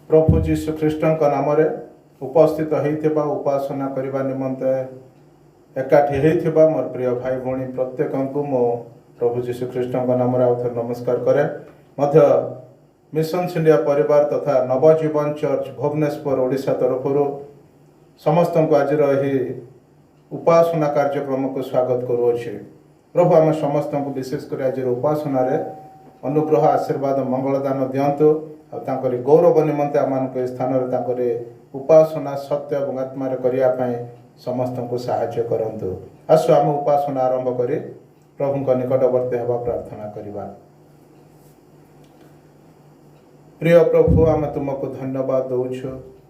प्रभु जीशु ख्रीष्टଙ୍କ नामରେ उपस्थित होइथिबा उपासना करिबा निमंते एकाठी होइथिबा मोर प्रिय भाई भौणी प्रत्येकଙ୍କୁ मो प्रभु जीशु ख्रीष्टଙ୍କ नामରେ आउथर नमस्कार करे मध्य मिशन इंडिया परिवार तथा नवजीवन चर्च भुवनेश्वर ओडिशा तरफरु समस्त को आज उपासना कार्यक्रम को स्वागत करुअछि। प्रभु आम समस्त को विशेष कर आज उपासना अनुग्रह आशीर्वाद मंगलदान दिंतु और गौरव निमंते आम स्थान उपासना सत्य और आत्मा करने समस्त को साहाय्य करंतु। आसु आम उपासना आरंभ करी प्रभु निकटवर्ती हवा प्रार्थना करवा। प्रिय प्रभु आम तुमको धन्यवाद दौछु,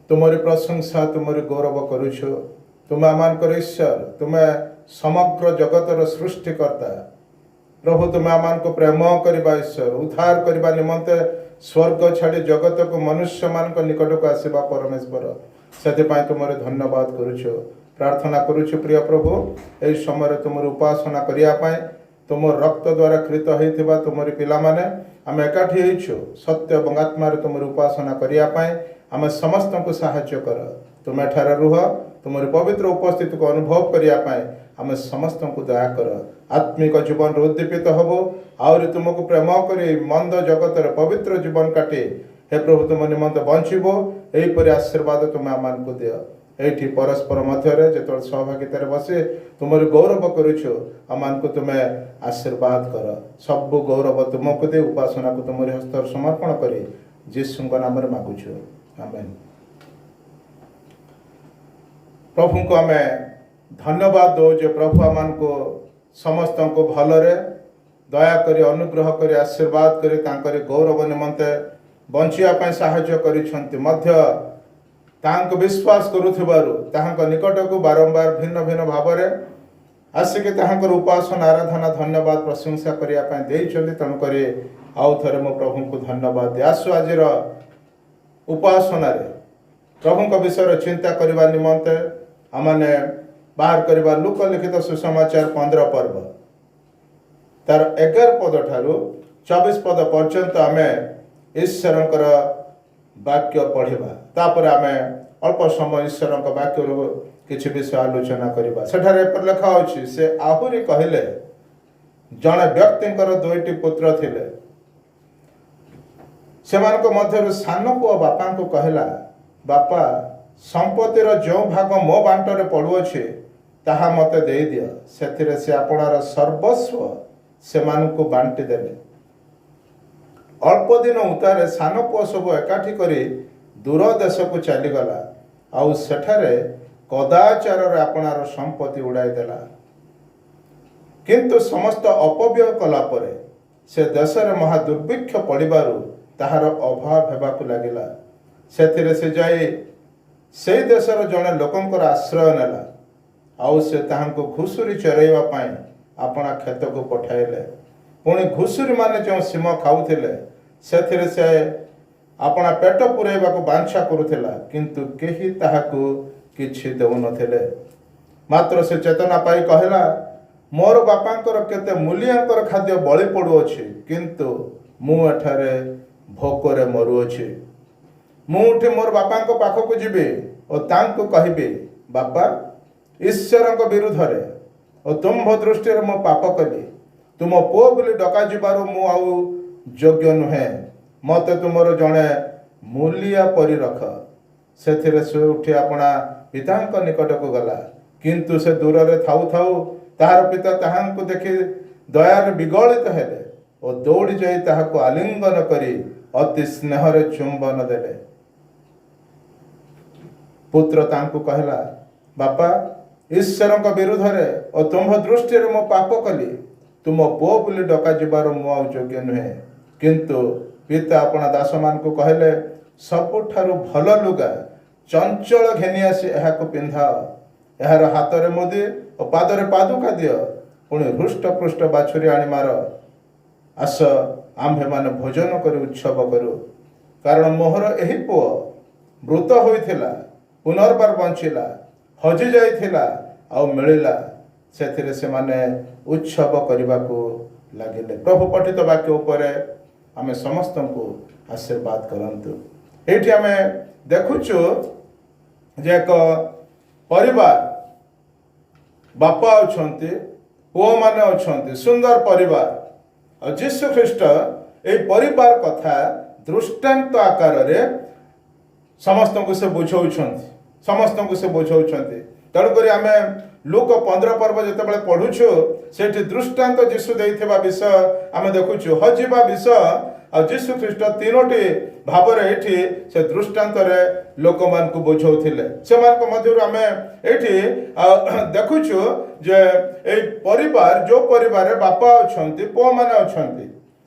तुमरी प्रशंसा तुमरी गौरव करुछु। तुम आम ईश्वर, तुम्हें समग्र जगतर सृष्टिकर्ता। प्रभु तुम आम को प्रेम करवा ईश्वर, उद्धार करने निमंते स्वर्ग छाड़ी जगत को मनुष्य मान निकट को आसवा परमेश्वर से तुम धन्यवाद करुछु, प्रार्थना करुछु। प्रिय प्रभु यही समय तुम उपासना करने तुम रक्त द्वारा कृत होता तुम पिला माने आम एकाठी होइछु सत्य और आत्मा तुम उपासना करने आम समस्त को साहाय्य कर। तुम एठार रुह, तुम पवित्र उपस्थिति को अनुभव करने आम समस्त को दया कर। आत्मिक जीवन उद्दीपित हबो और तुमको प्रेम करी मंद जगतर पवित्र जीवन काटे हे प्रभु तुम निमंत बंचबो यहीपरि आशीर्वाद तुम आम को दियो। ये परस्पर मध्य जो सहभागितार बसे तुम गौरव करुछु आम को तुम आशीर्वाद कर। सब गौरव तुमको दे उपासना को तुम हस्त समर्पण कर जीशु नाम मागुछु, आमेन। प्रभु को आम धन्यवाद दो जो प्रभु आम को समस्त को भलरे दया करी अनुग्रह करी आशीर्वाद करी तांकरी गौरव निमंते बंचिया साहाय्य करिसंति मध्य तांको विश्वास करुथिबारु ताहांको निकट को बारंबार भिन्न भिन्न भावरे आसिके ताहांकर उपासना आराधना धन्यवाद प्रशंसा करिया पय देइछंति। तणु करी आउ थरे मो प्रभु को धन्यवाद दे। आसु आजिर उपासना रे प्रभु को विषय चिंता करबा निमंते आमने बाहर करबा लोक लिखित सुसमाचार 15 पर्व तार 11 पद ठारू 24 पद पर्यंत आमे ईश्वरंकर वाक्य पढ़िबा। तापर आमे अल्प समय ईश्वरंक वाक्य किछि विषय आलोचना करबा। सेठारे पर लिखा अछि से आहुरी कहिले जणे व्यक्तिंकर दुईटी पुत्र थिले, सेमानक मध्यरु सानो पुओ बापा को कहला, बापा संपत्तिर जो भाग मो बांटरे पड़ुअछि ताहा मते दे दियो। सेथिरे से आपणार सर्वस्व सेमानकु बांटी देले। अल्प दिन उतारे सानो पुओ सब एकाठी करी दूर देश को चलीगला आउ सेठारे कदाचार आपणार संपत्ति उड़ाई देला। किंतु समस्त अपव्यय कला परे से देश में महादुर्भिक्ष पड़िबारु ताहार अभाव हेबाकु लागिला। सेथिरे से जाई से देशर जड़े लोकंकर आश्रय नेला आउ से ताहांको घुसुरी चरैवा पाई अपना खेत को पठाइले। पुणी घुसुरी माने जो सीम खाउथिले सेथिरे से अपना पेट पुरैबा को बांछा करुथिला, किंतु केही ताहाकु किछि देउ नथिले। मात्र से चेतना पाई कहला, मोर बापांकर केते मूल्यांकर खाद्य बळी पड़ुअछि, किंतु मु एठारे भोकरे मरुअछि। मु उठी मोर बापांको पाखको जिबे और तांको कहिबे, बापा ईश्वरंक विरुद्धरे और तुम्भ दृष्टि मो पाप कली, तुम पुओ बोली डका जिबारो मु आउ योग्य नुहे, मते तुमर जणे मूलिया परि रख। सेथिरे से उठी अपना पितांक निकट को गला, किंतु से दूर रे थाउ थाउ ताहार पिता ताहांको देखि दयार विगलित हेले और दौड़ी जाई ताहाको आलिंगन करी अति स्नेहरे चुंबन देले। पुत्र तांको कहला, बापा ईश्वरंक विरुद्धरे और तुम्भ दृष्टि मो पाप कली, तुम पुओ बोली डका जिबार मु आउ योग्य नुहे। किंतु पिता अपना दास मान को कहले, सबुठारु भल लुगा चंचल घेनी आसी एहाको पिंधाओ, एहार हातरे मुदी और पादरे पादुका दियो, पुणी हृष्ट पृष्ठ बाछुरी आनी मार। आस आम्भे माने भोजन करी उत्सव करू, कारण मोहर एही पुओ मृत होइथिला पुनर्बार बंचिला, हजि जाइथिला आउ मिलिला। सेथिरे से माने उत्सव करने को लगिले। प्रभु पठित वाक्य उपरे आमे समस्त को आशीर्वाद करंतु। ଏଇଠି ଆମେ ଦେଖୁଛୁ ଯେ ଏକ ପରିବାର, ବାପା ଅଛନ୍ତି, ପୁଅମାନେ ଅଛନ୍ତି, ସୁନ୍ଦର ପରିବାର। ଆଉ ଯୀଶୁ ଖ୍ରୀଷ୍ଟ এই ପରିବାର କଥା ଦୃଷ୍ଟାନ୍ତ ଆକାରରେ ସମସ୍ତଙ୍କୁ ସେ ବୁଝାଉଛନ୍ତି। ତେଣୁକରି ଆମେ ଲୁକ 15 ପର୍ବ ଯେତେବେଳେ ପଢୁଛୁ ସେଠି ଦୃଷ୍ଟାନ୍ତ ଯୀଶୁ ଦେଇଥିବା ବିଷୟ ଆମେ ଦେଖୁଛୁ, ହଜିବା ବିଷୟ। ଆଉ ଯୀଶୁ ଖ୍ରୀଷ୍ଟ 3ଟି ଭାବରେ ଏଠି ସେ ଦୃଷ୍ଟାନ୍ତରେ ଲୋକମାନଙ୍କୁ ବୁଝାଉଥିଲେ। ସେମାନଙ୍କ ମଧ୍ୟରୁ ଆମେ ଏଠି ଦେଖୁଛୁ ଯେ ଏଇ ପରିବାର, ଯୋଉ ପରିବାରରେ ବାପା ଅଛନ୍ତି, ପୁଅମାନେ ଅଛନ୍ତି,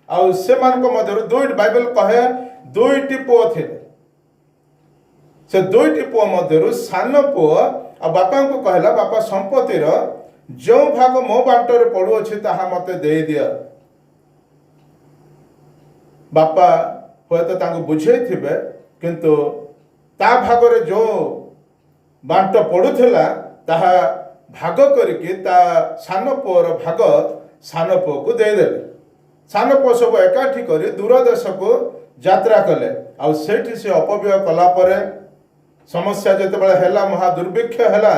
ଆଉ ସେମାନଙ୍କ ମଧ୍ୟରୁ ବାଇବେଲ କହେ 2ଟି ପୁଅ ଥିଲେ। ସେ 2ଟି ପୁଅ ମଧ୍ୟରୁ ସାନ ପୁଅ ଆଉ ବାପାଙ୍କୁ କହିଲା, ବାପା ସମ୍ପତ୍ତିର ଯେଉଁ ଭାଗ ମୋ ବାଣ୍ଟରେ ପଡୁଅଛି ତାହା ମତେ ଦେଇଦିଅ। ବାପା ହୁଏତ ତାଙ୍କୁ ବୁଝେଇଥିବେ, କିନ୍ତୁ ତା ଭାଗରେ ଯେଉଁ ବାଣ୍ଟ ପଡୁଥିଲା ତାହା ଭାଗ କରିକି ତା ସାନ ପୁଅର ଭାଗ ସାନ ପୁଅକୁ ଦେଇଦେଲେ। ସାନ ପୁଅ ସବୁ ଏକାଠି କରି ଦୂର ଦେଶକୁ ଯାତ୍ରା କଲେ। ଆଉ ସେଇଠି ସେ ଅପବ୍ୟୟ କଲା ପରେ ସମସ୍ୟା ଯେତେବେଳେ ହେଲା, ମହା ଦୁର୍ଭିକ୍ଷ ହେଲା,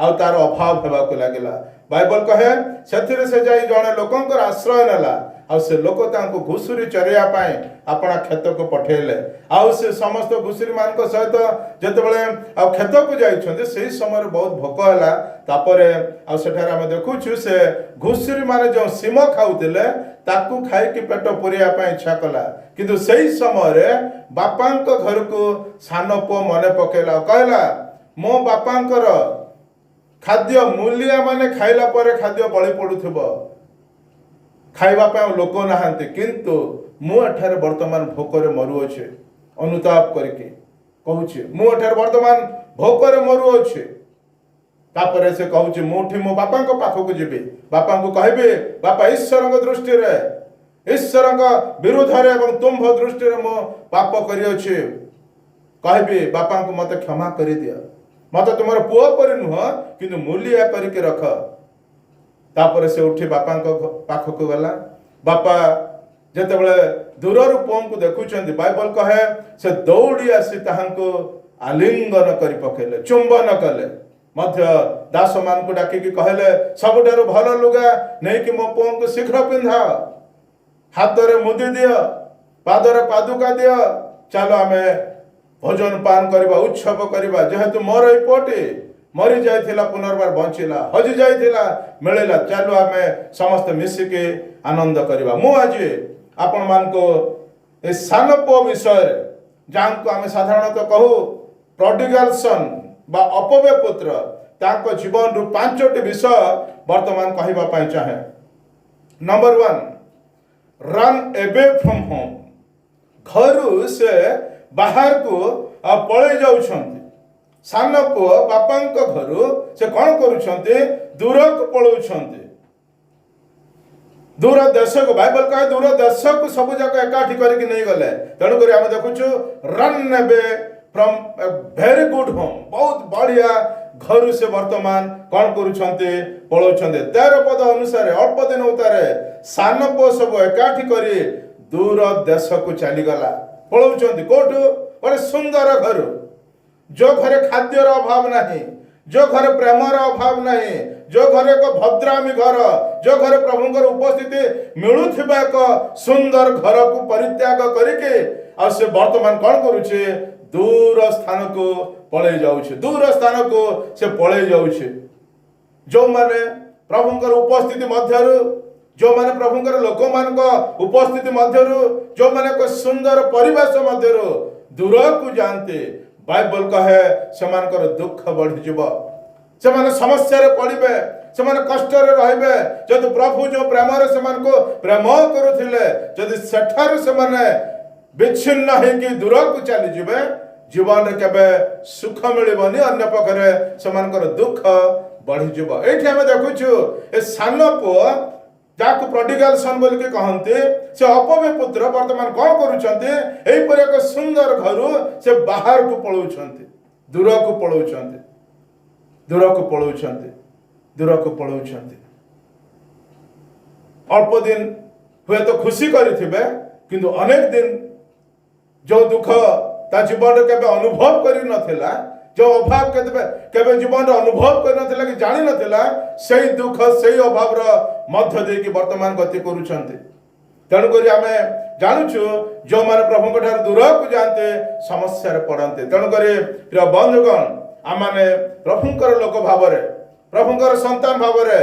ଆଉ ତାର ଅଭାବ ହେବାକୁ ଲାଗିଲା। ବାଇବଲ କହେ ସେଥିରେ ସେ ଯାଇ ଜଣେ ଲୋକଙ୍କର ଆଶ୍ରୟ ନେଲା। ଆଉ ସେ ଲୋକ ତାଙ୍କୁ ଘୁଷୁରି ଚରେଇବା ପାଇଁ ଆପଣା କ୍ଷେତକୁ ପଠେଇଲେ। ଆଉ ସେ ସମସ୍ତ ଘୁଷୁରି ମାନଙ୍କ ସହିତ ଯେତେବେଳେ ଆଉ କ୍ଷେତକୁ ଯାଇଛନ୍ତି, ସେହି ସମୟରେ ବହୁତ ଭୋକ ହେଲା। ତାପରେ ଆଉ ସେଠାରେ ଆମେ ଦେଖୁଛୁ ସେ ଘୁଷୁରି ମାନେ ଯେଉଁ ସିମ ଖାଉଥିଲେ ତାକୁ ଖାଇକି ପେଟ ପୁରେଇବା ପାଇଁ ଇଚ୍ଛା କଲା। କିନ୍ତୁ ସେହି ସମୟରେ ବାପାଙ୍କ ଘରକୁ ସାନ ପୁଅ ମନେ ପକେଇଲା, କହିଲା, ମୋ ବାପାଙ୍କର ଖାଦ୍ୟ ମୂଲିଆ ମାନେ ଖାଇଲା ପରେ ଖାଦ୍ୟ ବଳି ପଡୁଥିବ, ଖାଇବା ପାଇଁ ଲୋକ ନାହାନ୍ତି, କିନ୍ତୁ ମୁଁ ଏଠାରେ ବର୍ତ୍ତମାନ ଭୋକରେ ମରୁଅଛି। ଅନୁତାପ କରିକି କହୁଛି, ମୁଁ ଏଠାରେ ବର୍ତ୍ତମାନ ଭୋକରେ ମରୁଅଛି। ତାପରେ ସେ କହୁଛି, ମୁଁ ଉଠି ମୋ ବାପାଙ୍କ ପାଖକୁ ଯିବି, ବାପାଙ୍କୁ କହିବି, ବାପା ଈଶ୍ୱରଙ୍କ ଦୃଷ୍ଟିରେ, ଈଶ୍ୱରଙ୍କ ବିରୁଦ୍ଧରେ ଏବଂ ତୁମ୍ଭ ଦୃଷ୍ଟିରେ ମୁଁ ପାପ କରିଅଛି। କହିବି, ବାପାଙ୍କୁ ମତେ କ୍ଷମା କରିଦିଅ, ମତେ ତୁମର ପୁଅ ପରି ନୁହଁ କିନ୍ତୁ ମୂଲିଆ କରିକି ରଖ। ତାପରେ ସେ ଉଠି ବାପାଙ୍କ ପାଖକୁ ଗଲା। ବାପା ଯେତେବେଳେ ଦୂରରୁ ପୁଅଙ୍କୁ ଦେଖୁଛନ୍ତି, ବାଇବଲ କହେ ସେ ଦୌଡ଼ି ଆସି ତାହାଙ୍କୁ ଆଲିଙ୍ଗନ କରି ପକେଇଲେ, ଚୁମ୍ବନ କଲେ। ମଧ୍ୟ ଦାସମାନଙ୍କୁ ଡାକିକି କହିଲେ, ସବୁଠାରୁ ଭଲ ଲୁଗା ନେଇକି ମୋ ପୁଅଙ୍କୁ ଶୀଘ୍ର ପିନ୍ଧାଅ, ହାତରେ ମୁଦି ଦିଅ, ପାଦରେ ପାଦୁକା ଦିଅ, ଚାଲ ଆମେ ଭୋଜନ ପାନ କରିବା, ଉତ୍ସବ କରିବା। ଯେହେତୁ ମୋର ଏଇ ପୁଅଟି ମରି ଯାଇଥିଲା, ପୁନର୍ବାର ବଞ୍ଚିଲା, ହଜି ଯାଇଥିଲା, ମିଳିଲା, ଚାଲୁ ଆମେ ସମସ୍ତେ ମିଶିକି ଆନନ୍ଦ କରିବା। ମୁଁ ଆଜି ଆପଣମାନଙ୍କୁ ଏ ସାନ ପୁଅ ବିଷୟରେ, ଯାହାଙ୍କୁ ଆମେ ସାଧାରଣତଃ କହୁ ପ୍ରଡିଗାଲ ସନ୍ ବା ଅପବ୍ୟୟ ପୁତ୍ର, ତାଙ୍କ ଜୀବନରୁ 5ଟି ବିଷୟ ବର୍ତ୍ତମାନ କହିବା ପାଇଁ ଚାହେଁ। Number 1, run away from home. ଘରୁ ସେ ବାହାରକୁ ପଳେଇ ଯାଉଛନ୍ତି। ସାନ ପୁଅ ବାପାଙ୍କ ଘରୁ ସେ କଣ କରୁଛନ୍ତି? ଦୂରକୁ ପଳାଉଛନ୍ତି, ଦୂର ଦେଶକୁ। ବାଇବଲ କହେ ଦୂର ଦେଶକୁ ସବୁ ଯାକ ଏକାଠି କରିକି ନେଇଗଲେ। ତେଣୁକରି ଆମେ ଦେଖୁଛୁ run away from A very good home, ବହୁତ ବଢିଆ ଘରୁ ସେ ବର୍ତ୍ତମାନ କଣ କରୁଛନ୍ତି? ପଳାଉଛନ୍ତି। 13 ପଦ ଅନୁସାରେ ଅଳ୍ପ ଦିନ ଉତ୍ତାରେ ସାନ ପୁଅ ସବୁ ଏକାଠି କରି ଦୂର ଦେଶକୁ ଚାଲିଗଲା। ପଳାଉଛନ୍ତି କୋଉଠୁ? ଗୋଟେ ସୁନ୍ଦର ଘରୁ, ଯୋଉ ଘରେ ଖାଦ୍ୟର ଅଭାବ ନାହିଁ, ଯୋଉ ଘରେ ପ୍ରେମର ଅଭାବ ନାହିଁ, ଯୋଉ ଘରେ ଏକ ଭଦ୍ରାମୀ ଘର, ଯୋଉ ଘରେ ପ୍ରଭୁଙ୍କର ଉପସ୍ଥିତି ମିଳୁଥିବା ଏକ ସୁନ୍ଦର ଘରକୁ ପରିତ୍ୟାଗ କରିକି ଆଉ ସେ ବର୍ତ୍ତମାନ କଣ କରୁଛି? ଦୂର ସ୍ଥାନକୁ ପଳେଇ ଯାଉଛି, ଦୂର ସ୍ଥାନକୁ ସେ ପଳେଇ ଯାଉଛି। ଯୋଉମାନେ ପ୍ରଭୁଙ୍କର ଉପସ୍ଥିତି ମଧ୍ୟରୁ, ଯୋଉମାନେ ପ୍ରଭୁଙ୍କର ଲୋକମାନଙ୍କ ଉପସ୍ଥିତି ମଧ୍ୟରୁ, ଯୋଉମାନେ ଏକ ସୁନ୍ଦର ପରିବେଶ ମଧ୍ୟରୁ ଦୂରକୁ ଯାଆନ୍ତି, ବାଇବଲ କହେ ସେମାନଙ୍କର ଦୁଃଖ ବଢିଯିବ, ସେମାନେ ସମସ୍ୟାରେ ପଡିବେ, ସେମାନେ କଷ୍ଟରେ ରହିବେ। ଯଦି ପ୍ରଭୁ ଯୋଉ ପ୍ରେମରେ ସେମାନଙ୍କୁ ପ୍ରେମ କରୁଥିଲେ, ଯଦି ସେଠାରୁ ସେମାନେ ବିଚ୍ଛିନ୍ନ ହେଇକି ଦୂରକୁ ଚାଲିଯିବେ, ଜୀବନରେ କେବେ ସୁଖ ମିଳିବନି, ଅନ୍ୟ ପକ୍ଷରେ ସେମାନଙ୍କର ଦୁଃଖ ବଢିଯିବ। ଏଇଠି ଆମେ ଦେଖୁଛୁ ଏ ସାନ ପୁଅ, ଯାହାକୁ ପ୍ରଡିଗାଲ ସନ୍ ବୋଲିକି କହନ୍ତି, ସେ ଅପବ୍ୟୟ ପୁତ୍ର ବର୍ତ୍ତମାନ କଣ କରୁଛନ୍ତି? ଏହିପରି ଏକ ସୁନ୍ଦର ଘରୁ ସେ ବାହାରକୁ ପଳାଉଛନ୍ତି, ଦୂରକୁ ପଳାଉଛନ୍ତି, ଦୂରକୁ ପଳାଉଛନ୍ତି, ଦୂରକୁ ପଳାଉଛନ୍ତି। ଅଳ୍ପ ଦିନ ହୁଏତ ଖୁସି କରିଥିବେ, କିନ୍ତୁ ଅନେକ ଦିନ ଯୋଉ ଦୁଃଖ ତା ଜୀବନରେ କେବେ ଅନୁଭବ କରିନଥିଲା, जो अभाव केबे जीवन अनुभव कर नथिला कि जानि नथिला, सेही दुख सेही अभाव मध्य दे कि वर्तमान गति करूछन्ते। तेणु करी आमे जानुछु जो माने प्रभु ठार दूर को जानते समस्या रे पड़न्ते। तेणु करी प्रिय बंधुगण आमाने प्रभुकर लोक भावरे प्रभुकर संतान भावरे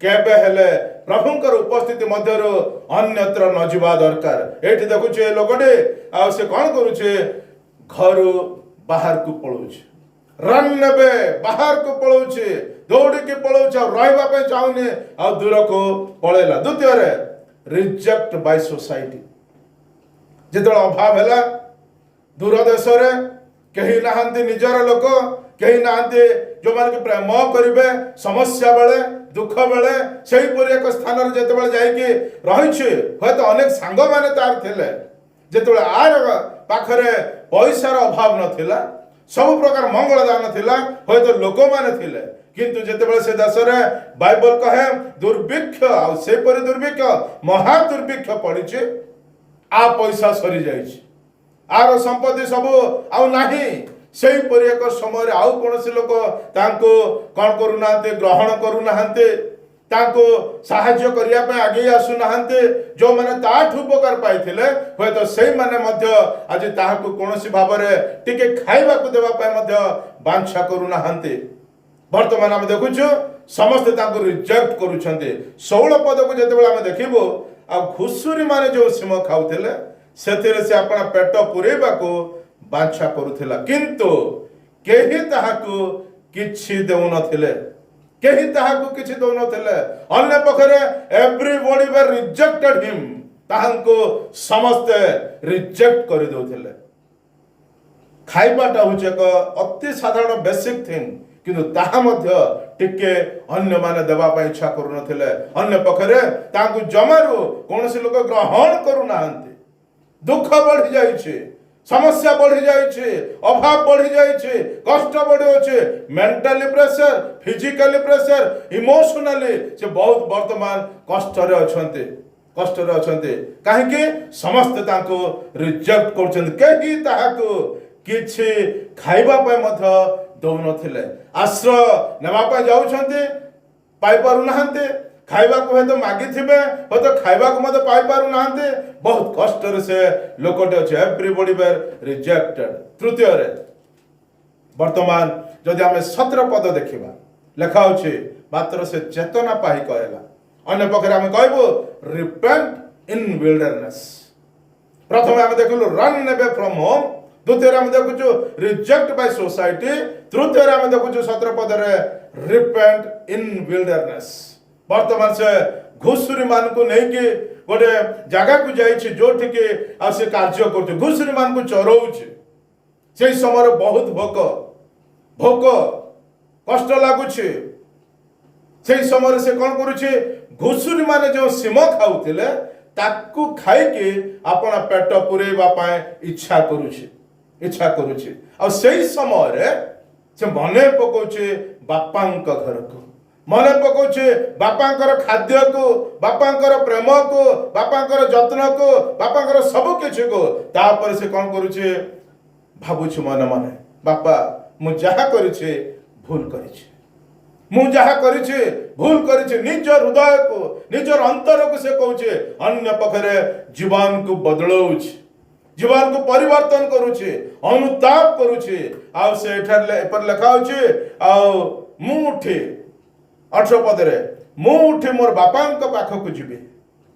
केबे हेले प्रभुकर उपस्थिति मध्यरो अन्यत्र न जिबा दरकार। एठी देखुछे लोकटे आ से कोन करूछे घर बाहर को पळुछे, रन नेबे बाहर को पळुछे, दौड़ी के पळुछे, रहबा पे चाहुने आ दूर को पळेला। द्वितीय रे रिजेक्ट बाय सोसाइटी। जेतळ अभाव हेला दूर देश रे केही नाहंती निजर लोक, केही नाहंती जो मान के प्रेम करिवे समस्या बेले दुख बेले सेही परि एक स्थान रे जेतेबेले जाई के रहिछे होय तो अनेक सांग माने तार थिले। जेतेबेले आर पाखरे पैसार अभाव नथिला, सब प्रकार मंगल दान थिला, होय तो लोक माने थिले, किंतु जेतेबेले से देश रे बाइबल कहे दुर्भिक्ष आ से परि दुर्भिक्ष महा दुर्भिक्ष पड़िछे, आ पैसा सरी जाइछे, आर संपत्ति सब आउ नाही, सेही परि एक समय रे आउ कोनसी लोक तांको कोन करू नाते ग्रहण करू नाहंते, तांको सहाय्य करिया पे आगे आसु नाहंते। जो माने ताठ उपकार पाइथिले होय तो सेही माने मध्य आज ताहाको कोनसी भाबरे टिके खाइबा को देबा पे मध्य बांछा करू नाहंते। वर्तमान हम देखुछु समस्त तांको रिजेक्ट करूछन्ते। 16 पद को जेतेबेले हम देखिबो आ घुसुरी माने जो सिम खाउथिले सेथिरे से अपना पेट पुरेबा को बांछा करूथिला, किंतु केही ताहाको किछि देउ नथिले, केही ताहाको किछि देउ नथिले। अन्य पखरे एवरीबॉडी वर रिजेक्टेड हिम, ताहाको समस्त रिजेक्ट करि देउथिले। खाइबाटा होचे एक अति साधारण बेसिक थिंग, किंतु ताहा मध्य टिके अन्य माने देबा पय इच्छा करू नथिले। अन्य पखरे तांको जमारू कोनसी लोक ग्रहण करू नाहंती। दुख बढ़ी जाइछे, समस्या बढ़ी जाइछे, अभाव बढ़ी जाइछे, कष्ट बढ़ी होछे, mentally pressure, physically pressure, emotionally से बहुत वर्तमान कष्ट रे अछन्ते, कष्ट रे अछन्ते। काहे कि समस्त तांको रिजेक्ट करछन्ते, केही ताहाको किछि खाइबा पे मध्य दउ नथिले। आश्रय नेबा पे जाउछन्ते पाइ पारु नाहंते, खाइबा को हे तो मागी थिबे हो तो खाइबा को मते पाइ पारु नाहंते, बहुत कष्ट रे से लोकटे अछि। एवरीबॉडी वर रिजेक्टेड। तृतीय रे वर्तमान जदि हमें 17 पद देखिबा लेखा होछि मात्र से चेतना पाहि कहला। अन्य पखरे हम कहबो रिपेंट इन विल्डरनेस। प्रथम हम देखलु रन नेबे फ्रॉम होम, द्वितीय हम देखुछु रिजेक्ट बाय सोसाइटी, तृतीय हम देखुछु 17 पद रे रिपेंट इन विल्डरनेस। वर्तमान से घुसुरी मान को नहीं कि गोटे जगह को जाइछि जोठी के आ से कार्य करछ, घुसुरी मान को चरौछ। से समय बहुत भोक भोक कष्ट लागुछि, से समय से कोन करूछि घुसुरी माने जो सिम खाउथिले ताकू खाइ के अपना पेट पुरेबा पाए इच्छा करूछि। आ सेही समय रे से मने पकोछि बापांक घर को, मने पकोछे बापांकर खाद्य को, बापांकर प्रेम को, बापांकर जत्न को, बापांकर सब किछु को। तापर से कोन करूछे भाबुछु मन मने बापा मु जहा करिछे भूल करिछे, मु जहा करिछे भूल करिछे। निज हृदय को निज अंतर को से कहूछे अन्य पखरे जीवन को बदलौछ, जीवन को परिवर्तन करूछे, अनुताप करूछे। आ से एठार पर लिखा होछे आ मु उठे 18 पद रे मु उठे मोर बापांक पाख को जिबे,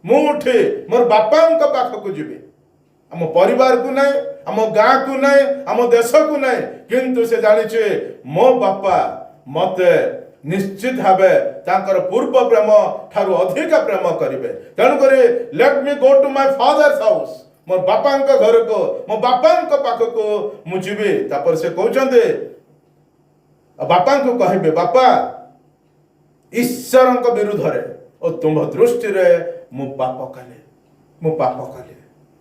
मु उठे मोर बापांक पाख को जिबे। हम परिवार को नहीं, हम गाँ को नहीं, हम देश को नहीं, किंतु से जानिछे मो बापा मते निश्चित भावे तांकर पूर्व प्रेम ठारू अधिक प्रेम करिवे। तेणु करी let me go to my father's house, मोर बापांक घर को, मो बापांक पाख को मु जिबे। तापर से कहउछन्ते बापांक कहबे बापा ईश्वर विरुद्ध रे और तुम दृष्टि रे मु पाप कले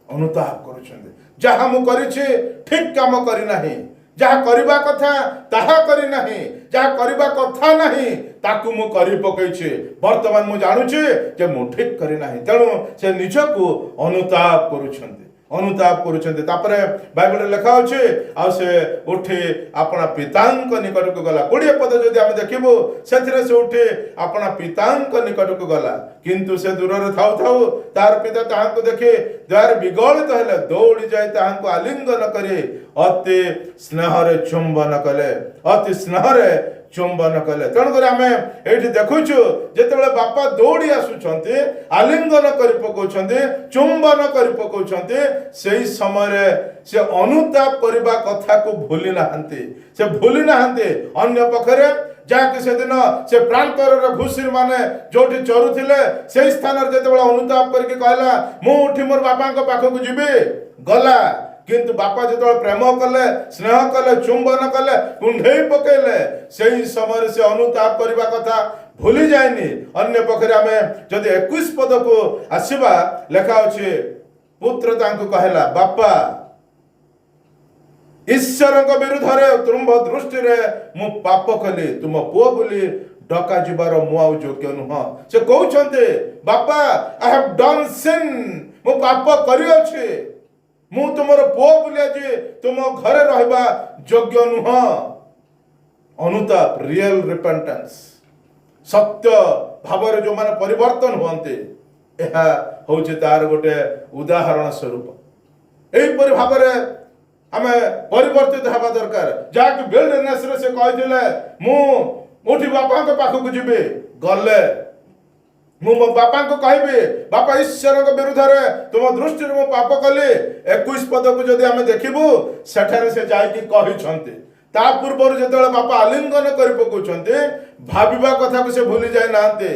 अनुताप करुछन्ते। जहा मु करिछि ठीक काम करि नाही, जहा करिबा कथा ताहा करि नाही, जहा करिबा कथा नाही ताकू मु करि पकैछि। वर्तमान मु जानुछि जे मु ठीक करि नाही, तेणु से निजको अनुताप करुछन्ते, ଅନୁତାପ କରୁଛନ୍ତି। ତାପରେ ବାଇବଲରେ ଲେଖା ଅଛି ଆଉ ସେ ଉଠି ଆପଣା ପିତାଙ୍କ ନିକଟକୁ ଗଲା। 20 ପଦ ଯଦି ଆମେ ଦେଖିବୁ ସେଥିରେ ସେ ଉଠି ଆପଣା ପିତାଙ୍କ ନିକଟକୁ ଗଲା। କିନ୍ତୁ ସେ ଦୂରରେ ଥାଉ ଥାଉ ତାର ପିତା ତାହାଙ୍କୁ ଦେଖି ଦ୍ୱାର ବିଗଳିତ ହେଲେ, ଦୌଡ଼ି ଯାଇ ତାହାଙ୍କୁ ଆଲିଙ୍ଗନ କରି ଅତି ସ୍ନେହରେ ଚୁମ୍ବନ କଲେ, ଅତି ସ୍ନେହରେ ଚୁମ୍ବନ କଲେ। ତେଣୁକରି ଆମେ ଏଇଠି ଦେଖୁଛୁ ଯେତେବେଳେ ବାପା ଦୌଡ଼ି ଆସୁଛନ୍ତି, ଆଲିଙ୍ଗନ କରି ପକାଉଛନ୍ତି, ଚୁମ୍ବନ କରି ପକାଉଛନ୍ତି, ସେହି ସମୟରେ ସେ ଅନୁତାପ କରିବା କଥାକୁ ଭୁଲି ନାହାନ୍ତି। ସେ ଭୁଲି ନାହାନ୍ତି। ଅନ୍ୟ ପକ୍ଷରେ ଯାହାକି ସେଦିନ ସେ ପ୍ରାନ୍ତରର ଘୁଷୁରି ମାନେ ଯୋଉଠି ଚରୁଥିଲେ ସେହି ସ୍ଥାନରେ ଯେତେବେଳେ ଅନୁତାପ କରିକି କହିଲା ମୁଁ ଉଠି ମୋର ବାପାଙ୍କ ପାଖକୁ ଯିବି, ଗଲା। କିନ୍ତୁ ବାପା ଯେତେବେଳେ ପ୍ରେମ କଲେ, ସ୍ନେହ କଲେ, ଚୁମ୍ବନ କଲେ, କୁଣ୍ଢେଇ ପକେଇଲେ, ସେହି ସମୟରେ ସେ ଅନୁତାପ କରିବା କଥା ଭୁଲି ଯାଇନି। ଅନ୍ୟ ପକ୍ଷରେ ଆମେ ଯଦି 21 ପଦକୁ ଆସିବା, ଲେଖା ଅଛି ପୁତ୍ର ତାଙ୍କୁ କହିଲା, ବାପା ଈଶ୍ୱରଙ୍କ ବିରୁଦ୍ଧରେ ତୁମ୍ଭ ଦୃଷ୍ଟିରେ ମୁଁ ପାପ କଲି, ତୁମ ପୁଅ ବୋଲି ଡକାଯିବାର ମୁଁ ଆଉ ଯୋଗ୍ୟ ନୁହଁ। ସେ କହୁଛନ୍ତି ବାପା ଆଇ ହାଭ୍ ଡନ୍ ସିନ୍, ମୁଁ ପାପ କରିଅଛି, ମୁଁ ତୁମର ପୁଅ ବୋଲି ଆଜି ତୁମ ଘରେ ରହିବା ଯୋଗ୍ୟ ନୁହଁ। ଅନୁତାପ, ରିଏଲ ରିପେଣ୍ଟାନ୍ସ, ସତ୍ୟ ଭାବରେ ଯୋଉମାନେ ପରିବର୍ତ୍ତନ ହୁଅନ୍ତି, ଏହା ହଉଛି ତାର ଗୋଟେ ଉଦାହରଣ ସ୍ୱରୂପ। ଏହିପରି ଭାବରେ ଆମେ ପରିବର୍ତ୍ତିତ ହେବା ଦରକାର। ଯାହାକି ବିଲ୍ଡନେସରେ ସେ କହିଥିଲେ ମୁଁ ଉଠି ବାପାଙ୍କ ପାଖକୁ ଯିବି, ଗଲେ। ମୁଁ ମୋ ବାପାଙ୍କୁ କହିବି ବାପା ଈଶ୍ୱରଙ୍କ ବିରୁଦ୍ଧରେ ତୁମ ଦୃଷ୍ଟିରେ ମୁଁ ପାପ କଲି। 21 ପଦକୁ ଯଦି ଆମେ ଦେଖିବୁ ସେଠାରେ ସେ ଯାଇକି କହିଛନ୍ତି। ତା ପୂର୍ବରୁ ଯେତେବେଳେ ବାପା ଆଲିଙ୍ଗନ କରି ପକାଉଛନ୍ତି, ଭାବିବା କଥାକୁ ସେ ଭୁଲି ଯାଇନାହାନ୍ତି,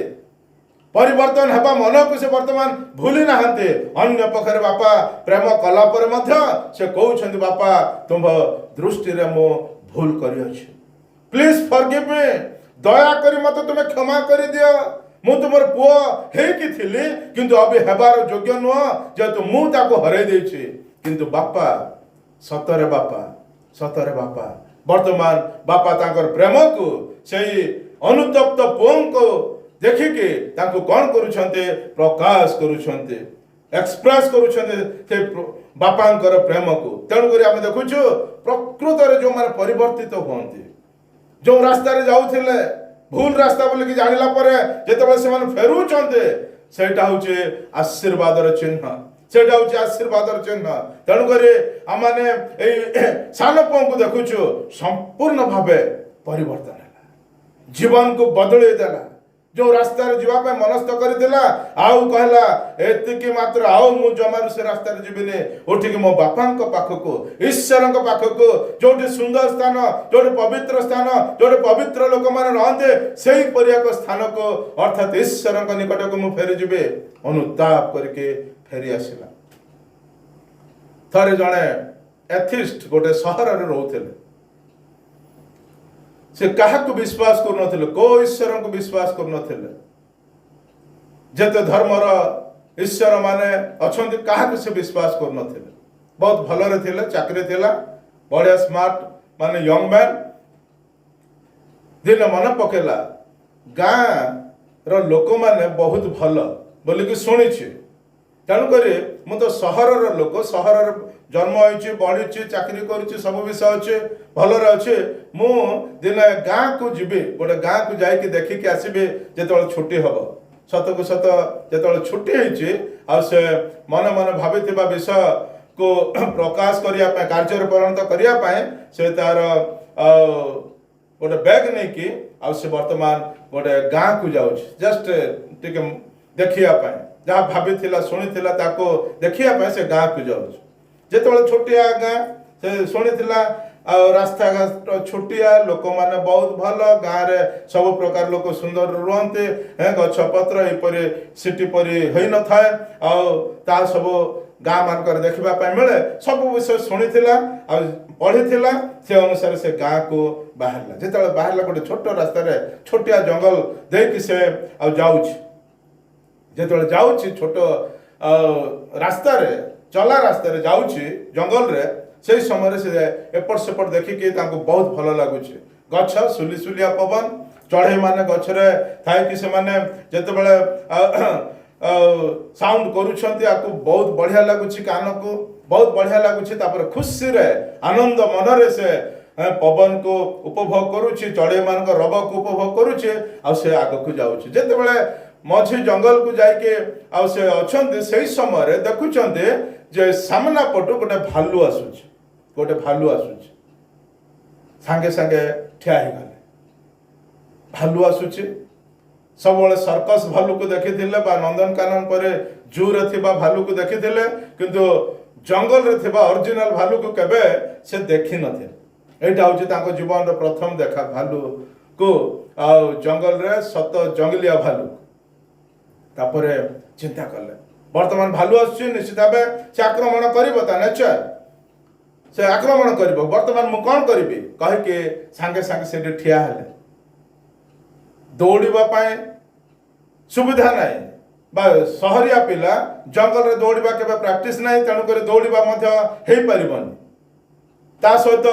ପରିବର୍ତ୍ତନ ହେବା ମନକୁ ସେ ବର୍ତ୍ତମାନ ଭୁଲି ନାହାନ୍ତି। ଅନ୍ୟ ପକ୍ଷରେ ବାପା ପ୍ରେମ କଲା ପରେ ମଧ୍ୟ ସେ କହୁଛନ୍ତି ବାପା ତୁମ ଦୃଷ୍ଟିରେ ମୁଁ ଭୁଲ କରିଅଛି, ପ୍ଲିଜ ଫରଗିଭ୍ ମି, ଦୟାକରି ମତେ ତୁମେ କ୍ଷମା କରିଦିଅ। ମୁଁ ତୁମର ପୁଅ ହେଇକି ଥିଲି କିନ୍ତୁ ଅବି ହେବାର ଯୋଗ୍ୟ ନୁହଁ, ଯେହେତୁ ମୁଁ ତାକୁ ହରେଇ ଦେଇଛି। କିନ୍ତୁ ବାପା ସତରେ ବାପା, ସତରେ ବାପା। ବର୍ତ୍ତମାନ ବାପା ତାଙ୍କର ପ୍ରେମକୁ ସେଇ ଅନୁତପ୍ତ ପୁଅଙ୍କୁ ଦେଖିକି ତାଙ୍କୁ କ'ଣ କରୁଛନ୍ତି, ପ୍ରକାଶ କରୁଛନ୍ତି, ଏକ୍ସପ୍ରେସ କରୁଛନ୍ତି ସେ ବାପାଙ୍କର ପ୍ରେମକୁ। ତେଣୁକରି ଆମେ ଦେଖୁଛୁ ପ୍ରକୃତରେ ଯୋଉମାନେ ପରିବର୍ତ୍ତିତ ହୁଅନ୍ତି, ଯୋଉ ରାସ୍ତାରେ ଯାଉଥିଲେ ଭୁଲ ରାସ୍ତା ବୋଲିକି ଜାଣିଲା ପରେ ଯେତେବେଳେ ସେମାନେ ଫେରୁଛନ୍ତି, ସେଇଟା ହଉଛି ଆଶୀର୍ବାଦର ଚିହ୍ନ, ସେଇଟା ହଉଛି ଆଶୀର୍ବାଦର ଚିହ୍ନ। ତେଣୁକରି ଆମମାନେ ଏଇ ସାନ ପୁଅଙ୍କୁ ଦେଖୁଛୁ ସମ୍ପୂର୍ଣ୍ଣ ଭାବେ ପରିବର୍ତ୍ତନ ହେଲା, ଜୀବନକୁ ବଦଳେଇ ଦେଲା। ଯୋଉ ରାସ୍ତାରେ ଯିବା ପାଇଁ ମନସ୍ଥ କରିଥିଲା, ଆଉ କହିଲା ଏତିକି ମାତ୍ର, ଆଉ ମୁଁ ଜମାରୁ ସେ ରାସ୍ତାରେ ଯିବିନି, ଉଠିକି ମୋ ବାପାଙ୍କ ପାଖକୁ, ଈଶ୍ୱରଙ୍କ ପାଖକୁ, ଯୋଉଠି ସୁନ୍ଦର ସ୍ଥାନ, ଯୋଉଠି ପବିତ୍ର ସ୍ଥାନ, ଯୋଉଠି ପବିତ୍ର ଲୋକମାନେ ରହନ୍ତି, ସେଇପରି ଏକ ସ୍ଥାନକୁ ଅର୍ଥାତ୍ ଈଶ୍ୱରଙ୍କ ନିକଟକୁ ମୁଁ ଫେରିଯିବି। ଅନୁତାପ କରିକି ଫେରି ଆସିଲା। ଥରେ ଜଣେ ଏଥିଷ୍ଟ ଗୋଟେ ସହରରେ ରହୁଥିଲେ। ସେ କାହାକୁ ବିଶ୍ୱାସ କରୁନଥିଲେ, କୋଉ ଈଶ୍ୱରଙ୍କୁ ବିଶ୍ୱାସ କରୁନଥିଲେ। ଯେତେ ଧର୍ମର ଈଶ୍ୱର ମାନେ ଅଛନ୍ତି କାହାକୁ ସେ ବିଶ୍ୱାସ କରୁନଥିଲେ। ବହୁତ ଭଲରେ ଥିଲେ, ଚାକିରି ଥିଲା, ବଢିଆ ସ୍ମାର୍ଟ ମାନେ ୟଙ୍ଗ ମ୍ୟାନ। ଦିନ ମନେ ପକେଇଲା ଗାଁର ଲୋକମାନେ ବହୁତ ଭଲ ବୋଲିକି ଶୁଣିଛି, ତେଣୁକରି ମୁଁ ତ ସହରର ଲୋକ, ସହରରେ ଜନ୍ମ ହୋଇଛି, ବଢିଛି, ଚାକିରି କରୁଛି, ସବୁ ବିଷୟ ଅଛି, ଭଲରେ ଅଛି। ମୁଁ ଦିନେ ଗାଁକୁ ଯିବି, ଗୋଟେ ଗାଁକୁ ଯାଇକି ଦେଖିକି ଆସିବି ଯେତେବେଳେ ଛୁଟି ହବ। ସତକୁ ସତ ଯେତେବେଳେ ଛୁଟି ହେଇଛି, ଆଉ ସେ ମନେ ମନେ ଭାବିଥିବା ବିଷୟକୁ ପ୍ରକାଶ କରିବା ପାଇଁ, କାର୍ଯ୍ୟରେ ପରିଣତ କରିବା ପାଇଁ ସେ ତାର ଗୋଟେ ବ୍ୟାଗ୍ ନେଇକି ଆଉ ସେ ବର୍ତ୍ତମାନ ଗୋଟେ ଗାଁକୁ ଯାଉଛି, ଜଷ୍ଟ ଟିକେ ଦେଖିବା ପାଇଁ। ଯାହା ଭାବିଥିଲା, ଶୁଣିଥିଲା, ତାକୁ ଦେଖିବା ପାଇଁ ସେ ଗାଁକୁ ଯାଉଛି। ଯେତେବେଳେ ଛୋଟିଆ ଗାଁ, ସେ ଶୁଣିଥିଲା ଆଉ ରାସ୍ତାଘାଟ ଛୋଟିଆ, ଲୋକମାନେ ବହୁତ ଭଲ, ଗାଁରେ ସବୁ ପ୍ରକାର ଲୋକ ସୁନ୍ଦର ରୁହନ୍ତି, ଗଛ ପତ୍ର ଏପରି ସିଟି ପରି ହୋଇନଥାଏ, ଆଉ ତାହା ସବୁ ଗାଁ ମାନଙ୍କରେ ଦେଖିବା ପାଇଁ ମିଳେ। ସବୁ ବିଷୟ ଶୁଣିଥିଲା ଆଉ ପଢିଥିଲା, ସେ ଅନୁସାରେ ସେ ଗାଁକୁ ବାହାରିଲା। ଯେତେବେଳେ ବାହାରିଲା, ଗୋଟେ ଛୋଟ ରାସ୍ତାରେ, ଛୋଟିଆ ଜଙ୍ଗଲ ଦେଇକି ସେ ଆଉ ଯାଉଛି। ଯେତେବେଳେ ଯାଉଛି ଛୋଟ ରାସ୍ତାରେ, ଚଲା ରାସ୍ତାରେ ଯାଉଛି ଜଙ୍ଗଲରେ, ସେଇ ସମୟରେ ସେ ଏପଟ ସେପଟ ଦେଖିକି ତାଙ୍କୁ ବହୁତ ଭଲ ଲାଗୁଛି। ଗଛ, ସୁଲିସୁଲିଆ ପବନ, ଚଢ଼େଇ ମାନେ ଗଛରେ ଥାଇକି ସେମାନେ ଯେତେବେଳେ ସାଉଣ୍ଡ କରୁଛନ୍ତି, ଆକୁ ବହୁତ ବଢିଆ ଲାଗୁଛି କାନକୁ। बहुत बढ़िया लगुच खुशी रे आनंद मनरे से पवन को उपभोग करुच्ची चढ़ई मान रब को उपभोग करुचे से आग को जाऊँचे जितेबाला मझी जंगल को जाके से अच्छा से समय देखुं जे सामना पटु गोटे भालू आसूच गोटे भालू आसूच सांगे सांगे ठिया हो गले भालू आसूची सब सर्कस भालू को देखी नंदनकानन पर जू रे थिबा भालू को देखी किंतु जंगल रे थिबा ओरिजिनल भालू को केबे से देखी नथिले एटा होची तांको जीवन रो प्रथम देखा भालू को आ जंगल रे सत जंगलिया भालू तापरे चिंता कले वर्तमान भालू आछी निश्चित भाबे से आक्रमण करिवो ता नेचर से आक्रमण करिवो वर्तमान मु कोन करिवि कहि के सांगे सांगे से ठिया हेले दौड़िबा पाए सुविधा नाही बा सहरिया पिला जंगल रे दौड़िबा केबे प्रैक्टिस नाही तणु करे दौड़िबा मध्य हेई परिबनी ता सहित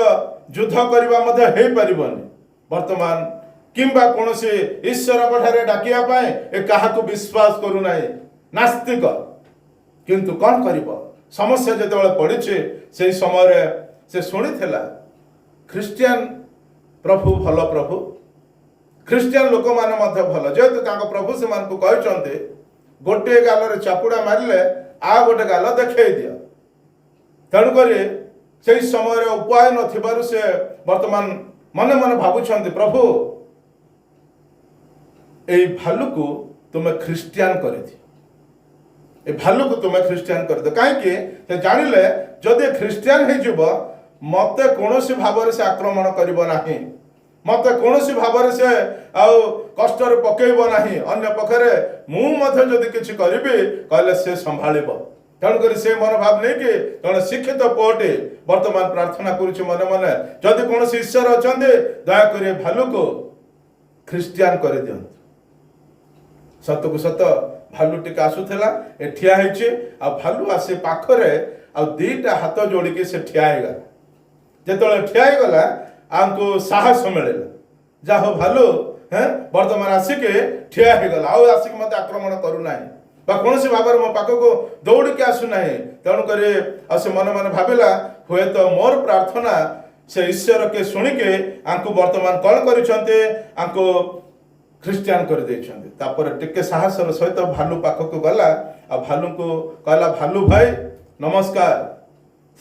युद्ध करबा मध्य हेई परिबनी वर्तमान किंबा कोनोसी ईश्वर पठारे डाकिया पाए ए काहा को विश्वास करू नाही नास्तिक किंतु कोन करिवो समस्या जेतेबेले पड़िছে से समय रे से सुनिथिला ख्रिस्टियन प्रभु भलो प्रभु ख्रिस्टियन लोक माने मध्य भलो जेतु तांको प्रभु से मान को कहचंते गोटे गाल रे चापुडा मारले आ गोटे गाल देखै दियो तणु करे से समय रे उपाय नथिबारु से वर्तमान मने मने भाबुछंती प्रभु ए भालू को तुम्हें ख्रिस्टियन कर दी ए भालू को तुम्हें ख्रिस्टियन कर दे कहीं से जानिले जदि ख्रिस्टियन हो जीव मते कोनोसी भाव से आक्रमण करिवो नाही मते कोनोसी भाव से आउ कष्ट रे पकेइबो नाही अन्य पखरे मु मध्य जदि किछि करिबे कहले से संभाळिबो तण करी से मन भाव नहीं कि जन शिक्षित पुअटे वर्तमान प्रार्थना करुछ मने मने जदि कोनोसी ईश्वर अछंदे दया करी भालू को ख्रिस्टियन कर दियंत सत को सत भालू टिके आसुला ए ठिया होइछे आ भालू आसे पाखरे आ दीटा हाथ जोड़िके से ठिया हो गला जेतले ठिया हो गला आंको साहस मिलेला जा हो भालू हैं वर्तमान आसिके ठिया हो गला आ आसिके मते आक्रमण करू नाही बा कोनोसी भाबर मो पाख को दौड़ के आसु नाही तण करे आ से मन मन भाबिला होय तो मोर प्रार्थना से ईश्वर के सुनि के आंको वर्तमान कौन करिसंते आंको ख्रिस्टियन कर देछंते तापर टिके साहस सहित भालू पाख को गला आ भालू को कहला भालू भाई नमस्कार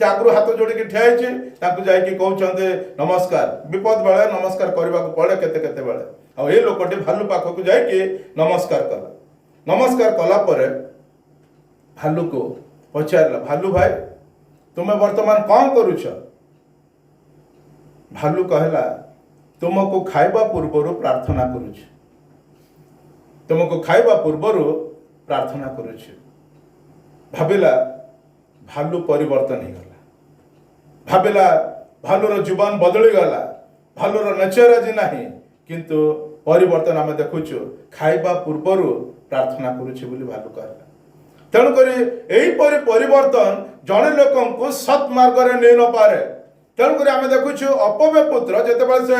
से आगु हाथ जोड़ी के ठिया होइछे ताकू जाई के कहउछंते नमस्कार विपद बेले नमस्कार करबा को पड़े केते केते बेले आ ए लोकटी भालू पाख को जाई के नमस्कार कला नमस्कार कला परे भालू को पचारला भालू भाई तुम्हें वर्तमान कौन करुछ भालू कहला तुमको खाइबा पूर्वर प्रार्थना करुछ तुमको खाइबा पूर्वर प्रार्थना करुछ भाबिला भालू परिवर्तन हो गला भाबिला भालूर जीवन बदली गला भालूर नेचर आज नाही किंतु परिवर्तन आम देखुचु खाइबा पूर्वर प्रार्थना करुछे बोली भालू कहला तेणु करी एही परिवर्तन जड़े लोक को सत् मार्ग रे नै न पारे तेणु करी आम देखुचु अपव्य पुत्र जेतेबेले से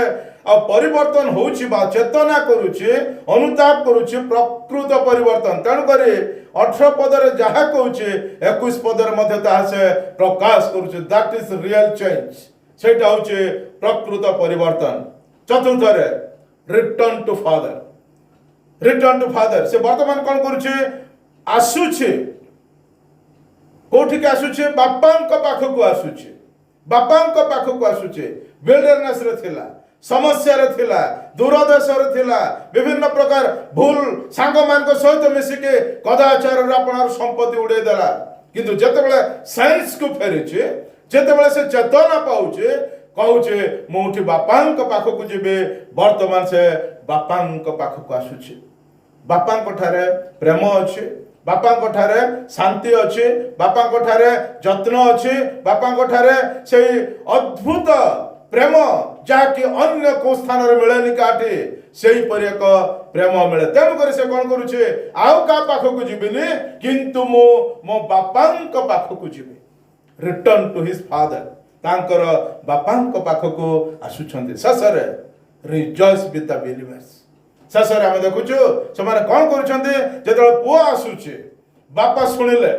परिवर्तन होउछि बा चेतना करुछि अनुताप करुछि प्रकृत परिवर्तन तेणु करी 18 पदर जहा कहउछि 21 पदर मध्य ताहा से प्रकाश करुछि दैट इज रियल चेंज सेटा होउछि प्रकृत परिवर्तन चतुर्थ रे रिटर्न टू फादर से वर्तमान कौन करुछे आसुछे कोठी के आसुछे बापांक पाखक आसुछे बापांक पाखक आसुछे बिल्डरनेस रे थिला समस्या रे थिला दुरदश रे थिला विभिन्न प्रकार भूल सांग मान को सहित मिसी के कदाचार रे आपनार संपत्ति उड़े देला किंतु जेतेबेले साइंस को फेरिछे जेतेबेले से चेतना पाउछे कहूचे मुठी बापांक पाखक जीवे वर्तमान से बापांक पाखक आसुछे बापांक ठारे प्रेम अच्छे बापांक ठारे शांति अच्छे बापांक ठारे जत्न अच्छे बापांक ठारे से अद्भुत प्रेम जहाँकि अन्य को स्थान रे मिलेनि काटे सेही पर एक प्रेम मिले तेणु कर से कौन करुछे आउ का पाखक जीविनी किंतु मो बापांक पाखक जीवे रिटर्न टू हिज फादर तांकर बापांक पाखक आसुछन्ते ससरे रिजॉइस विथ द बिलीवर्स शेषे आम देखुचु से कौन कर पुआ आसुचे बापा शुणिले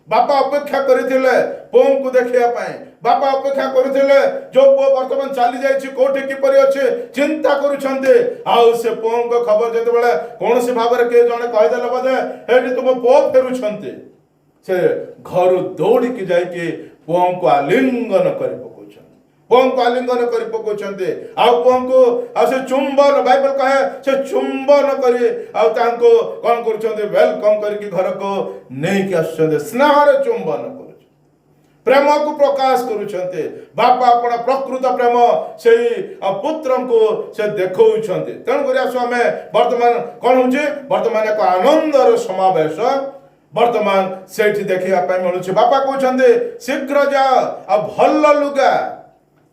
बापा अपेक्षा करथिले पुओं को देखिया पाए बापा अपेक्षा करथिले जो पुओ वर्तमान चली जाइछि कोठी किपरि अछि चिंता करूछन्ते आउ से पुओं को खबर जते बेले कोनसी भाबरे के जने कहि देले बदे हेठी तुम पुओ फेरुछन्ते से घर दौड़ी की जाई के पुओं को आलिंगन करि पकोछन पुओं को आलिंगन करि पकोछन्ते आउ पुओं को आ से चुंबन बाइबल कहे से चुंबन करी आउ तांको कोन करूछन्ते वेलकम करी के घर को नै के आछन्ते स्नेह रे चुंबन करू प्रेम को प्रकाश करूछन्ते बापा आपण प्रकृत प्रेम सेही पुत्र को से देखौछन्ते तेणु करी आसु हमें वर्तमान कोन होचे वर्तमान एक आनंदर समावेश वर्तमान सेठी देखिया पाई मिलुछि बापा कहउछन्ते शीघ्र जा आ भल लुगा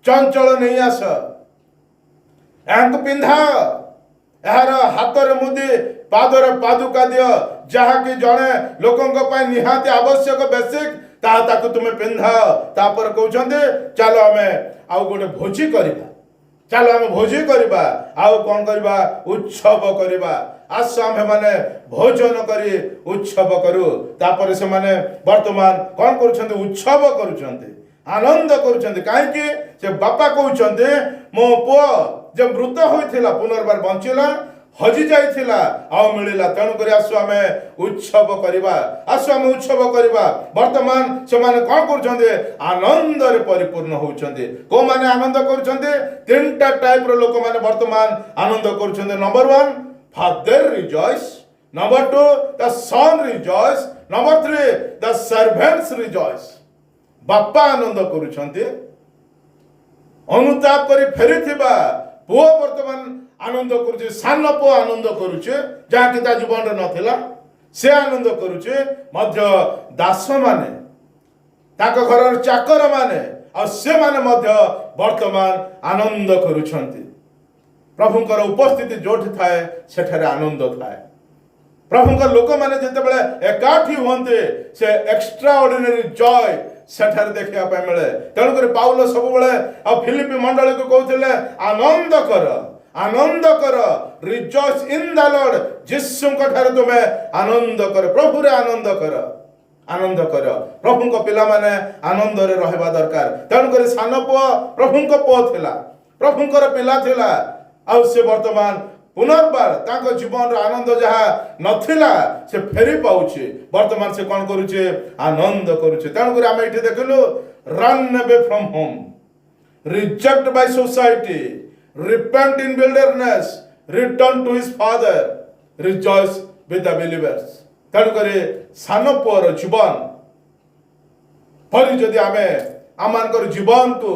चंचल नहीं आस यांक पिंधा यार हाथ मुदी पादर पादुका दियो जहा कि जणे लोकंक पाई निहाती आवश्यक बेसिक ताकू तुम्हें पिंधा तापर कहउछन्ते चलो हमें आउ गोटे भोजी करिबा चलो हमें भोजी करिबा आउ कोन करिबा उत्सव करिबा आस आमे माने भोजन करी उत्सव करू तापर से माने वर्तमान कोन करूछन्ते उत्सव करूछन्ते आनंद करूछन्ते काहे कि से बापा कहउछन्ते मो पुओ जे मृत होइथिला पुनर्बार बंचिला हजि जाइथिला आउ मिलिला तेणु करी आसु आमे उत्सव करिबा आसु आमे उत्सव करिबा वर्तमान से माने कोन करूछन्ते आनंद रे परिपूर्ण होउछन्ते को माने आनंद करूछन्ते तीनटा टाइप रो लोक माने वर्तमान आनंद करूछन्ते number 1 father rejoice number 2 the son rejoice number 3 the servants rejoice बापा आनंद करूछन्ते अनुताप करी फेरिथिबा पुओ वर्तमान आनंद करुचे सान पुओ आनंद करुचे जहा कि ता जीवन रे नथिला से आनंद करुचे मध्य दास माने ताको घर चाकर माने और से माने मध्य वर्तमान आनंद करुछन्ति प्रभुंकर उपस्थिति जोठी थाए सेठारे आनंद थाए प्रभुंकर लोक माने जते बेले एकाठी होंते से एक्स्ट्रा ऑर्डिनरी जॉय सेठारे देखिया पाए मिले तेणु कर पाउल सब बेले आ फिलिपी मंडली को कहउथिले आनंद कर रिजॉइस इन द लॉर्ड यीशु ठारे तुमे आनंद कर प्रभु रे आनंद कर प्रभु को पिला माने आनंद रे रहबा दरकार तेणु कर सान पुओ प्रभु को पुओ थिला प्रभु को पिला थिला आ से वर्तमान पुनर्बार ताको जीवन रो आनंद जहा नथिला से फेरी पाउछि वर्तमान से कोन करूछि आनंद करूछि तेणु कर आमे इठी देखलु run away from home reject by society repent in wilderness return to his father rejoice with the believers तेणु करे सान पुओर जीवन पर जदि आमे आमानकर जीवन को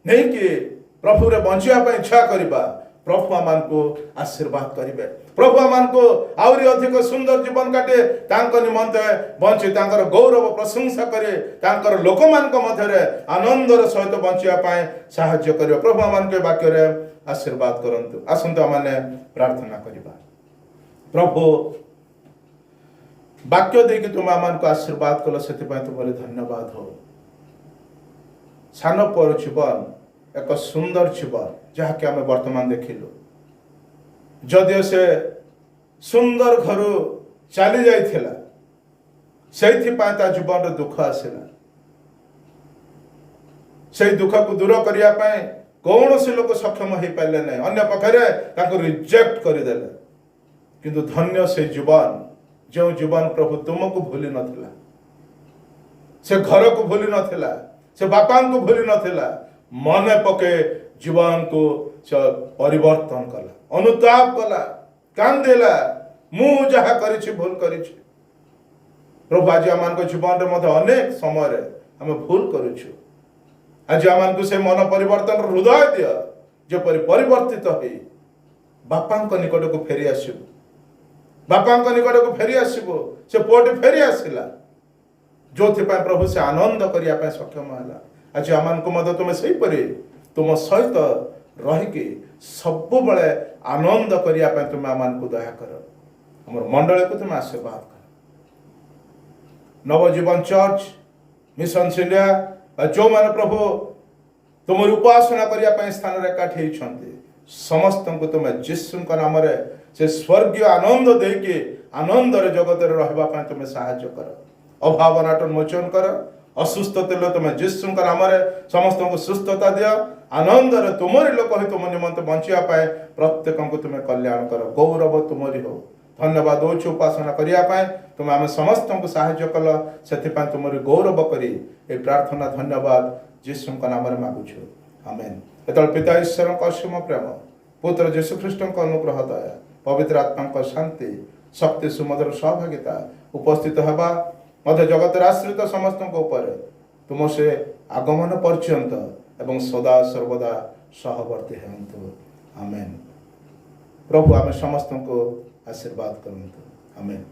नहीं कि प्रभु रे बंचिया पे इच्छा करिबा प्रभु आमान को आशीर्वाद करिवे प्रभु आमान को आउरी अधिक सुंदर जीवन काटे तांको निमंते बंची तांकर गौरव प्रशंसा करे तांकर लोक मान को मध्य रे आनंदर सहित बंचिया पाए सहाय्य करिवे प्रभु आमान के वाक्य रे आशीर्वाद करंतु आसंतु आमाने प्रार्थना करिबा प्रभु वाक्य दे कि तुम आमान को आशीर्वाद कलो सेति पय तुमरे धन्यवाद हो सान पर जीवन एक सुंदर जीवन जहा कि आमे वर्तमान देखिलु जदियो से सुंदर घर चली जाइथिला सेथि पय ता जीवन रे दुख आसिला से दुख को दूर करिया पय कौन से लोक सक्षम हो पाले नै अन्य पखरे ताको रिजेक्ट करि देले किंतु धन्य से जीवन जो जीवन प्रभु तुमको भूली नथिला से घर को भूली नथिला से बापा को भूली नथिला मन पके जीवन को परिवर्तन कला अनुताप कला कांदेला मु जहा करिछि भूल करिछि प्रभु आज आमान को जीवन रे मते अनेक समय रे हम भूल करूछु आज आमान को से मन परिवर्तन हृदय दियो जे परिवर्तित होई बापा को निकट को फेरी आसीबो बापा को निकट को फेरी आसीबो से पोट फेरी आसिला जोथि पय प्रभु से आनंद करिया पय सक्षम होला आज आमान को मदद तुम सही परे तुम सहित रही के सब बळे आनंद करिया पय तुम आमान को दया कर हमर मंडल को तुम आशीर्वाद कर नवजीवन चर्च मिशन इंडिया जो माने प्रभु तुम उपासना करिया पय स्थान रे काठी छन्ते समस्त को तुम यीशु का नाम रे से स्वर्गीय आनंद दे के आनंद रे जगत रे रहबा पय तुम सहायता कर अभाव अनाटन मोचन कर असुस्थ थे तुम जीशु नाम समस्त को सुस्थता दियो आनंद तुमरी लोक ही तुम निमंत बंचापी प्रत्येक को तुम्हें कल्याण कर गौरव तुमरी हो धन्यवाद दौचु उपासना करने तुम आम समस्त को साहाय्य कल से तुमरी गौरव करी ए प्रार्थना धन्यवाद जीशु नाम मागुछु आमेन। एत पिता ईश्वर का असीम प्रेम पुत्र जीशु ख्रीष्ट अनुग्रह दया पवित्र आत्मा शांति शक्ति सुमधुर सहभागिता उपस्थित हवा मध्य जगत आश्रित समस्त ऊपर तुम से आगमन पर्यंत एवं सदा सर्वदा सहवर्ती हेतु आमेन। प्रभु आम समस्त को आशीर्वाद करंतु आमेन।